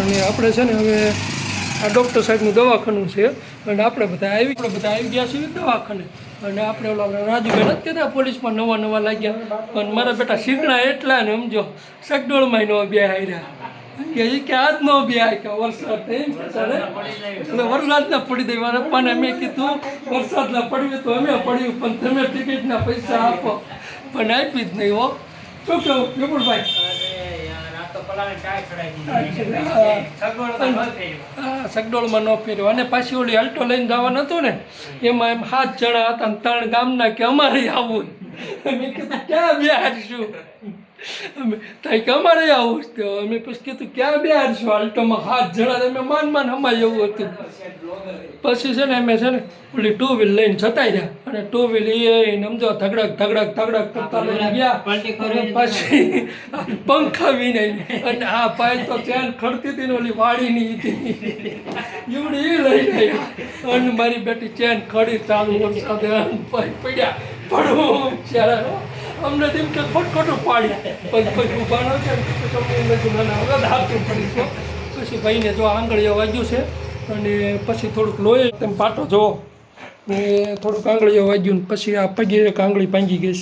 અને આપણે છે ને હવે આ ડૉક્ટર સાહેબનું દવાખાનું છે અને આપણે બધા આવી ગયા છીએ દવાખાને અને આપણે ઓલા રાજુભાઈ નથી કહેતા પોલીસમાં નવા લાગ્યા અને મારા બેટા શીખણા એટલા ને સમજો સગડોળમાં ન બે હાર્યા કે આજ નો બે કે વરસાદ એટલે વરસાદ ના પડી દઈ મારા પપ્પાને મેં કીધું વરસાદ ના પડ્યું તો અમે પડ્યું પણ તમે ટિકિટના પૈસા આપો પણ આપી જ નહીં હો શું કેવું વિપુલભાઈ સગડોળમાં ન ફેર્યો અને પાછી ઓલી અલ્ટો લઈને જવાનું હતું ને એમાં એમ 7 જણા હતા ને 3 ગામના કે અમારે આવું મેં કીધું ક્યાં બે હારશું થાય કે અમારે આવું જ અમે પછી કીધું ક્યાં બે હારશું અલ્ટોમાં 7 જણા અમે માન હમાય એવું હતું પછી છે ને અમે છે ને ઓલી 2 વ્હીલ લઈને જતા રહ્યા અને 2 વ્હીલ એ સમજો ધગડક કરતા લઈને ગયા પછી પંખા વિને અને આ પાય તો ચેન ખડતી હતી ને ઓલી વાડીની હતી એવડી એ લઈને આવ્યા અને મારી બેટી ચેન ખડી ચાલુ વરસાદે પડ્યા પડવું ત્યારે અમને તેમ કે ખોટું પાડ્યા પછી ઊભા ન પડી પછી ભાઈને જો આંગળીઓ વાગ્યું છે અને પછી થોડુંક લોહી તેમ પાટો જોવો ને થોડુંક આંગળીઓ વાગ્યું ને પછી આ પગે એક આંગળી ભાંગી ગઈ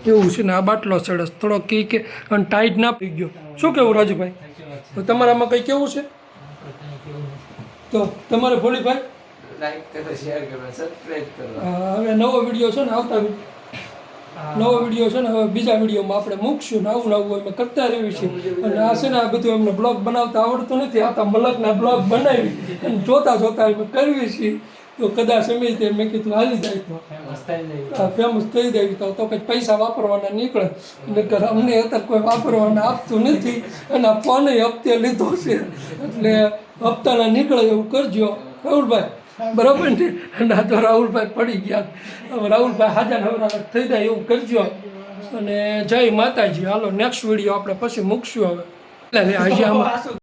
છે એવું છે ને આ બાટલો ચડસ થોડો કી કે અને ટાઈટ ના પી ગયો શું કેવું રાજુભાઈ તો તમારામાં કંઈ કેવું છે તો તમારે ભોળીભાઈ હવે નવો વિડીયો છે ને આવતા નવો વિડીયો છે ને હવે બીજા વિડીયોમાં આપણે મૂકશું ને નવું અમે કરતા રહ્યું છે અને આ છે ને આ બધું અમને બ્લોગ બનાવતા આવડતું નથી આવતા મલકના બ્લોગ બનાવી અને જોતા અમે કરવી છીએ તો કદાચ અમે મેં કીધું હાલી જાય તો ફેમસ થઈ જાય તો કંઈક પૈસા વાપરવાના નીકળે નકર અમને અત્યારે કોઈ વાપરવાના આપતું નથી અને આ ફોને હપ્તે લીધો છે એટલે હપ્તાના નીકળે એવું કરજો રાહુલભાઈ બરાબર ને અને આ તો રાહુલભાઈ પડી ગયા હવે રાહુલભાઈ હાજર હવરા થઈ જાય એવું કરજો અને જય માતાજી હાલો નેક્સ્ટ વિડીયો આપણે પછી મૂકશું હવે આજે આમાં